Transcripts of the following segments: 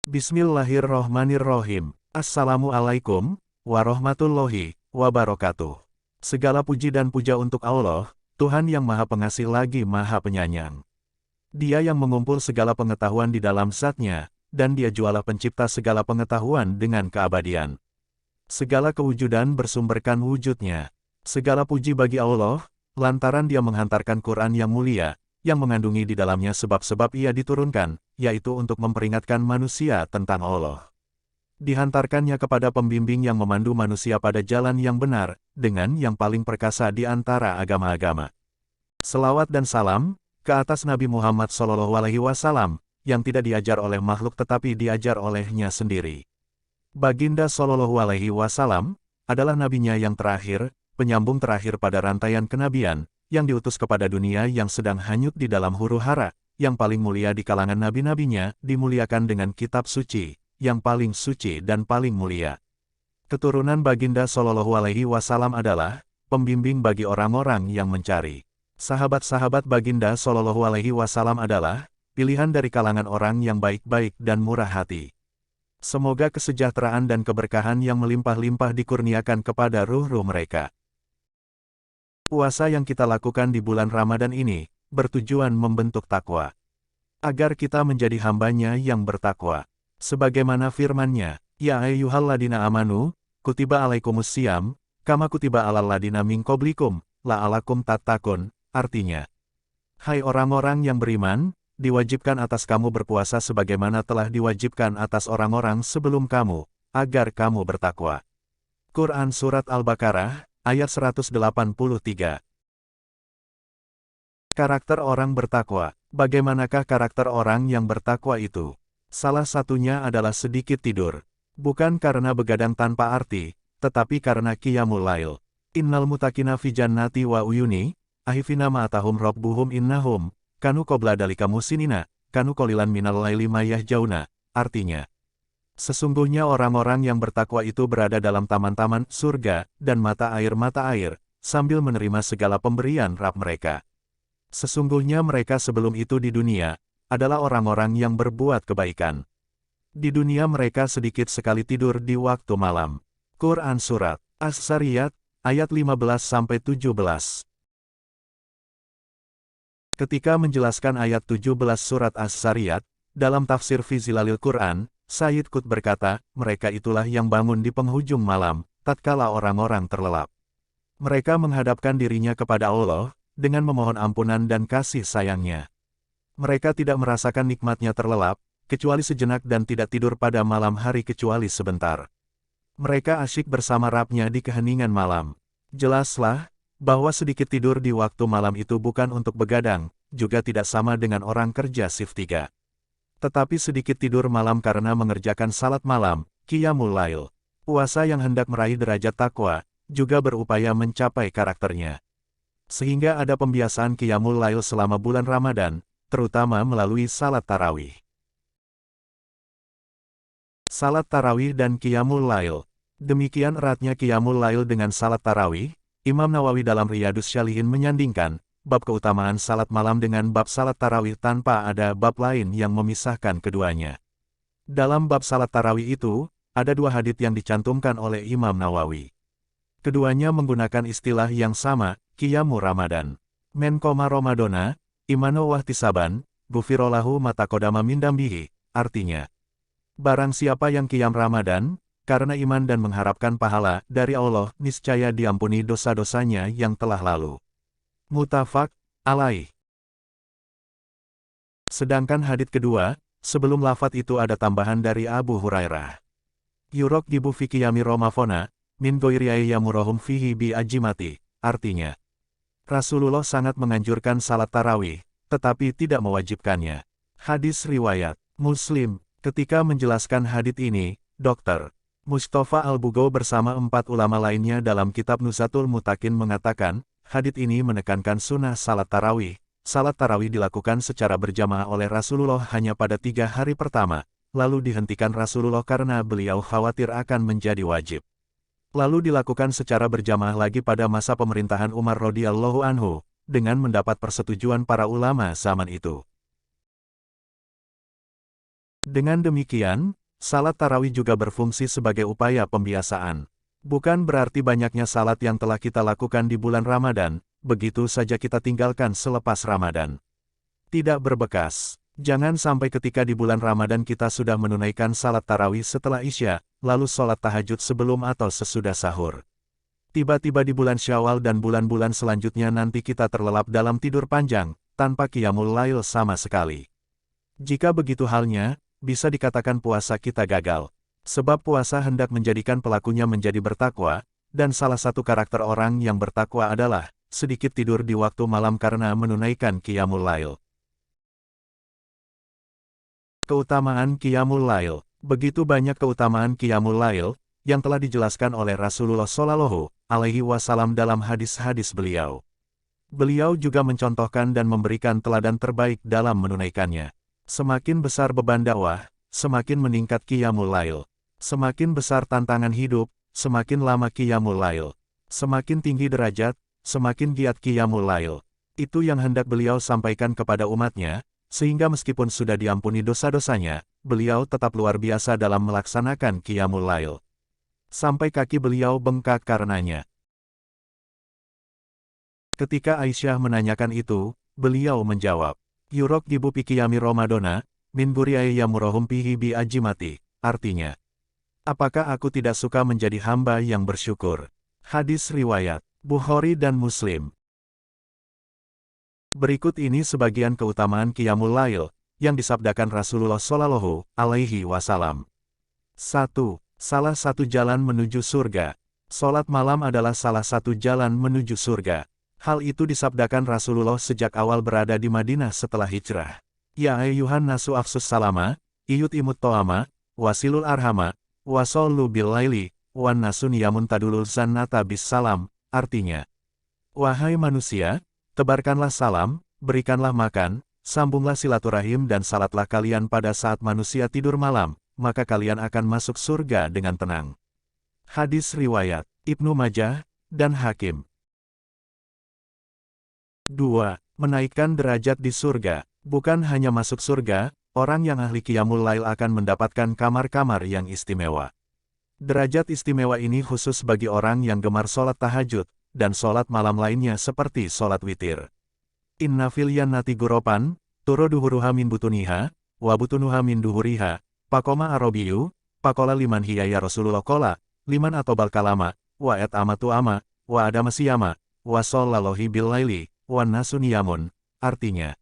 Bismillahirrohmanirrohim. Assalamualaikum warahmatullahi wabarakatuh. Segala puji dan puja untuk Allah, Tuhan yang Maha Pengasih lagi Maha Penyayang. Dia yang mengumpul segala pengetahuan di dalam zat-Nya, dan Dia jualah pencipta segala pengetahuan dengan keabadian. Segala kewujudan bersumberkan wujud-Nya. Segala puji bagi Allah, lantaran Dia menghantarkan Quran yang mulia, yang mengandungi di dalamnya sebab-sebab Ia diturunkan, yaitu untuk memperingatkan manusia tentang Allah. Dihantarkannya kepada pembimbing yang memandu manusia pada jalan yang benar, dengan yang paling perkasa di antara agama-agama. Selawat dan salam ke atas Nabi Muhammad SAW, yang tidak diajar oleh makhluk tetapi diajar olehnya sendiri. Baginda SAW adalah nabinya yang terakhir, penyambung terakhir pada rantaian kenabian, yang diutus kepada dunia yang sedang hanyut di dalam huru-hara, yang paling mulia di kalangan nabi-nabinya, dimuliakan dengan kitab suci, yang paling suci dan paling mulia. Keturunan Baginda SAW adalah pembimbing bagi orang-orang yang mencari. Sahabat-sahabat Baginda SAW adalah pilihan dari kalangan orang yang baik-baik dan murah hati. Semoga kesejahteraan dan keberkahan yang melimpah-limpah dikurniakan kepada ruh-ruh mereka. Puasa yang kita lakukan di bulan Ramadan ini, bertujuan membentuk takwa. Agar kita menjadi hamba-Nya yang bertakwa. Sebagaimana firman-Nya, Ya ayyuhalladzina amanu, kutiba alaikumus syiyam, kama kutiba alal ladzina min qablikum, la'alakum tattaqun, artinya, hai orang-orang yang beriman, diwajibkan atas kamu berpuasa sebagaimana telah diwajibkan atas orang-orang sebelum kamu, agar kamu bertakwa. Quran Surat Al-Baqarah, ayat 183. Karakter orang bertakwa. Bagaimanakah karakter orang yang bertakwa itu? Salah satunya adalah sedikit tidur. Bukan karena begadang tanpa arti, tetapi karena qiyamul lail. Innal muttaqina fi jannati wa uyuni, ahifina ma'atahum rabbuhum innahum, kanu qabla dalika musinina, kanu qalilan minal laili ma yahjauna. Artinya, sesungguhnya orang-orang yang bertakwa itu berada dalam taman-taman surga dan mata air, sambil menerima segala pemberian Rabb mereka. Sesungguhnya mereka sebelum itu di dunia, adalah orang-orang yang berbuat kebaikan. Di dunia mereka sedikit sekali tidur di waktu malam. Quran Surat As-Sariyat, ayat 15-17. Ketika menjelaskan ayat 17 Surat As-Sariyat, dalam tafsir fi Zilalil Quran, Sayyid Qutb berkata, mereka itulah yang bangun di penghujung malam, tatkala orang-orang terlelap. Mereka menghadapkan dirinya kepada Allah, dengan memohon ampunan dan kasih sayang-Nya. Mereka tidak merasakan nikmatnya terlelap, kecuali sejenak dan tidak tidur pada malam hari kecuali sebentar. Mereka asyik bersama Rabb-Nya di keheningan malam. Jelaslah, bahwa sedikit tidur di waktu malam itu bukan untuk begadang, juga tidak sama dengan orang kerja shift 3. Tetapi sedikit tidur malam karena mengerjakan salat malam, qiyamul lail. Puasa yang hendak meraih derajat takwa, juga berupaya mencapai karakternya. Sehingga ada pembiasaan qiyamul lail selama bulan Ramadan, terutama melalui salat tarawih. Salat tarawih dan qiyamul lail. Demikian eratnya qiyamul lail dengan salat tarawih, Imam Nawawi dalam Riyadus Shalihin menyandingkan bab keutamaan salat malam dengan bab salat tarawih tanpa ada bab lain yang memisahkan keduanya. Dalam bab salat tarawih itu, ada dua hadits yang dicantumkan oleh Imam Nawawi. Keduanya menggunakan istilah yang sama, Qiyamu Ramadan. Men koma Ramadona, imano wahtisaban, gufirolahu matakodama mindambihi, artinya, barang siapa yang qiyam Ramadan, karena iman dan mengharapkan pahala dari Allah, niscaya diampuni dosa-dosanya yang telah lalu. Muttafaq alaih. Sedangkan hadits kedua, sebelum lafadz itu ada tambahan dari Abu Hurairah. Yurok gibu fi qiyami Ramafona, min goiri yamurohum fihi bi ajimati, artinya, Rasulullah sangat menganjurkan salat tarawih, tetapi tidak mewajibkannya. Hadis riwayat Muslim. Ketika menjelaskan hadits ini, Dr. Mustafa Al-Bugo bersama 4 ulama lainnya dalam kitab Nusatul Mutakin mengatakan, hadits ini menekankan sunnah salat tarawih. Salat tarawih dilakukan secara berjamaah oleh Rasulullah hanya pada 3 hari pertama, lalu dihentikan Rasulullah karena beliau khawatir akan menjadi wajib. Lalu dilakukan secara berjamaah lagi pada masa pemerintahan Umar radhiyallahu anhu, dengan mendapat persetujuan para ulama zaman itu. Dengan demikian, salat tarawih juga berfungsi sebagai upaya pembiasaan. Bukan berarti banyaknya salat yang telah kita lakukan di bulan Ramadan, begitu saja kita tinggalkan selepas Ramadan. Tidak berbekas. Jangan sampai ketika di bulan Ramadan kita sudah menunaikan salat tarawih setelah Isya, lalu sholat tahajud sebelum atau sesudah sahur. Tiba-tiba di bulan Syawal dan bulan-bulan selanjutnya nanti kita terlelap dalam tidur panjang, tanpa qiyamul lail sama sekali. Jika begitu halnya, bisa dikatakan puasa kita gagal. Sebab puasa hendak menjadikan pelakunya menjadi bertakwa, dan salah satu karakter orang yang bertakwa adalah sedikit tidur di waktu malam karena menunaikan qiyamul lail. Keutamaan qiyamul lail. Begitu banyak keutamaan qiyamul lail yang telah dijelaskan oleh Rasulullah Shallallahu alaihi wasallam dalam hadis-hadis beliau. Beliau juga mencontohkan dan memberikan teladan terbaik dalam menunaikannya. Semakin besar beban dakwah, semakin meningkat qiyamul lail. Semakin besar tantangan hidup, semakin lama qiyamul lail. Semakin tinggi derajat, semakin giat qiyamul lail. Itu yang hendak beliau sampaikan kepada umatnya, sehingga meskipun sudah diampuni dosa-dosanya, beliau tetap luar biasa dalam melaksanakan qiyamul lail. Sampai kaki beliau bengkak karenanya. Ketika Aisyah menanyakan itu, beliau menjawab, "Yurok gibu pikiyami Ramadona, min guriai yamurohum pihi bi ajimati," artinya, apakah aku tidak suka menjadi hamba yang bersyukur? Hadis riwayat Bukhari dan Muslim. Berikut ini sebagian keutamaan qiyamul lail yang disabdakan Rasulullah Shallallahu alaihi wasallam. 1. Salah satu jalan menuju surga. Salat malam adalah salah satu jalan menuju surga. Hal itu disabdakan Rasulullah sejak awal berada di Madinah setelah hijrah. Ya ayyuhan nasu afsus salama, iyut imut to'ama, wasilul arhama, wasollu bil laili, wan nasu niyamun tadulul zannata bis salam, artinya, wahai manusia, tebarkanlah salam, berikanlah makan, sambunglah silaturahim dan salatlah kalian pada saat manusia tidur malam, maka kalian akan masuk surga dengan tenang. Hadis riwayat Ibnu Majah dan Hakim. 2. Menaikkan derajat di surga. Bukan hanya masuk surga, orang yang ahli qiyamul lail akan mendapatkan kamar-kamar yang istimewa. Derajat istimewa ini khusus bagi orang yang gemar sholat tahajud, dan sholat malam lainnya seperti sholat witir. Inna fil jannati guropan, turo duhuruha min butuniha, wa butunuha min duhuriha, pakoma arobiyu, pakola liman hiya ya Rasulullah kola, liman atobal kalama, wa et amatu ama, wa adamasiyama, wa shollallahu bil laili, wa nasu niyamun, artinya,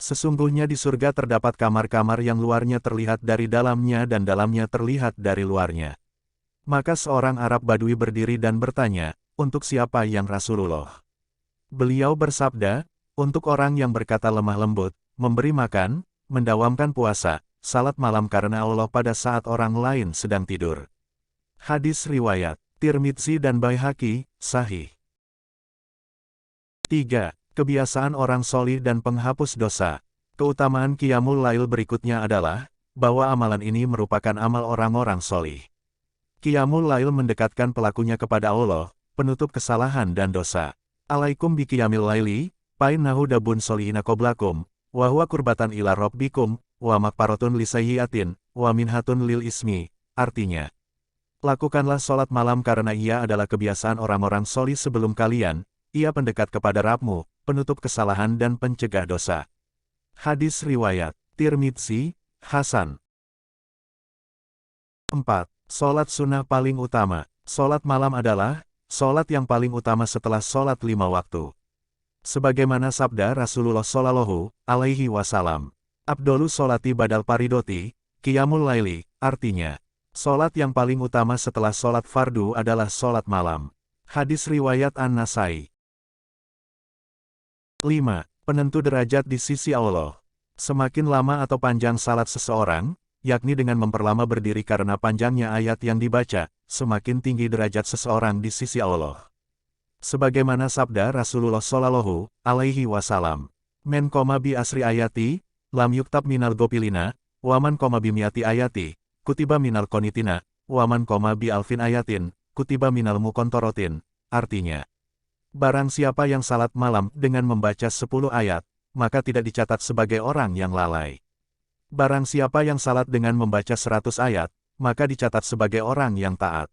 sesungguhnya di surga terdapat kamar-kamar yang luarnya terlihat dari dalamnya dan dalamnya terlihat dari luarnya. Maka seorang Arab Badui berdiri dan bertanya, untuk siapa yang Rasulullah? Beliau bersabda, untuk orang yang berkata lemah lembut, memberi makan, mendawamkan puasa, salat malam karena Allah pada saat orang lain sedang tidur. Hadis riwayat Tirmidzi dan Baihaqi, sahih. 3. Kebiasaan orang solih dan penghapus dosa. Keutamaan qiyamul lail berikutnya adalah, bahwa amalan ini merupakan amal orang-orang solih. Qiyamul lail mendekatkan pelakunya kepada Allah, penutup kesalahan dan dosa. Alaikum bi qiyamil laili, painnahu dabun solihina qoblakum, wa huwa kurbatan ila rabbikum, wa makparatun lisayyiatin, wa minhatun lil ismi, artinya, lakukanlah sholat malam karena ia adalah kebiasaan orang-orang solih sebelum kalian, ia pendekat kepada Rabbmu, penutup kesalahan dan pencegah dosa. Hadis riwayat Tirmidzi, Hasan. 4. Sholat sunnah paling utama. Sholat malam adalah sholat yang paling utama setelah sholat 5 waktu. Sebagaimana sabda Rasulullah Shallallahu alaihi wasallam, Abdolus sholati badal paridoti, qiyamul laili, artinya, sholat yang paling utama setelah sholat fardu adalah sholat malam. Hadis riwayat An-Nasai. 5. Penentu derajat di sisi Allah. Semakin lama atau panjang salat seseorang, yakni dengan memperlama berdiri karena panjangnya ayat yang dibaca, semakin tinggi derajat seseorang di sisi Allah. Sebagaimana sabda Rasulullah Shallallahu alaihi wasallam, "Men koma bi asri ayati, lam yuktab minal gopilina, waman koma bi miati ayati, kutiba minal konitina, waman koma bi alfin ayatin, kutiba minal mukontorotin," artinya, barang siapa yang salat malam dengan membaca 10 ayat, maka tidak dicatat sebagai orang yang lalai. Barang siapa yang salat dengan membaca 100 ayat, maka dicatat sebagai orang yang taat.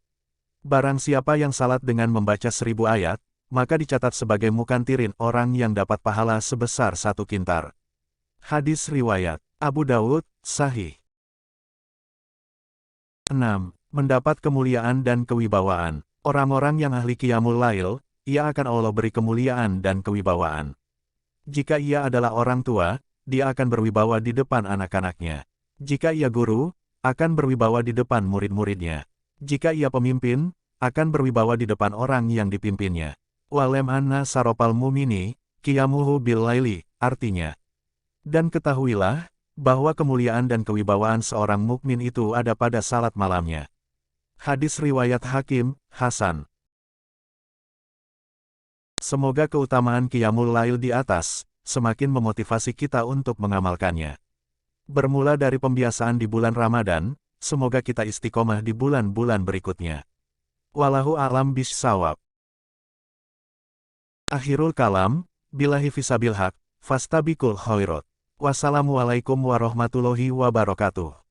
Barang siapa yang salat dengan membaca 1000 ayat, maka dicatat sebagai mukantirin orang yang dapat pahala sebesar 1 kintar. Hadis riwayat Abu Dawud, Sahih. 6. Mendapat kemuliaan dan kewibawaan. Orang-orang yang ahli qiyamul lail, ia akan Allah beri kemuliaan dan kewibawaan. Jika ia adalah orang tua, dia akan berwibawa di depan anak-anaknya. Jika ia guru, akan berwibawa di depan murid-muridnya. Jika ia pemimpin, akan berwibawa di depan orang yang dipimpinnya. Walem anna saropal mumini, qiyamuhu bil laili, artinya. Dan ketahuilah, bahwa kemuliaan dan kewibawaan seorang mukmin itu ada pada salat malamnya. Hadis riwayat Hakim, Hasan. Semoga keutamaan qiyamul lail di atas, semakin memotivasi kita untuk mengamalkannya. Bermula dari pembiasaan di bulan Ramadan, semoga kita istiqomah di bulan-bulan berikutnya. Wallahu a'lam bishshawab. Akhirul kalam, billahi fisabil haq, fastabiqul khairat. Wassalamualaikum warahmatullahi wabarakatuh.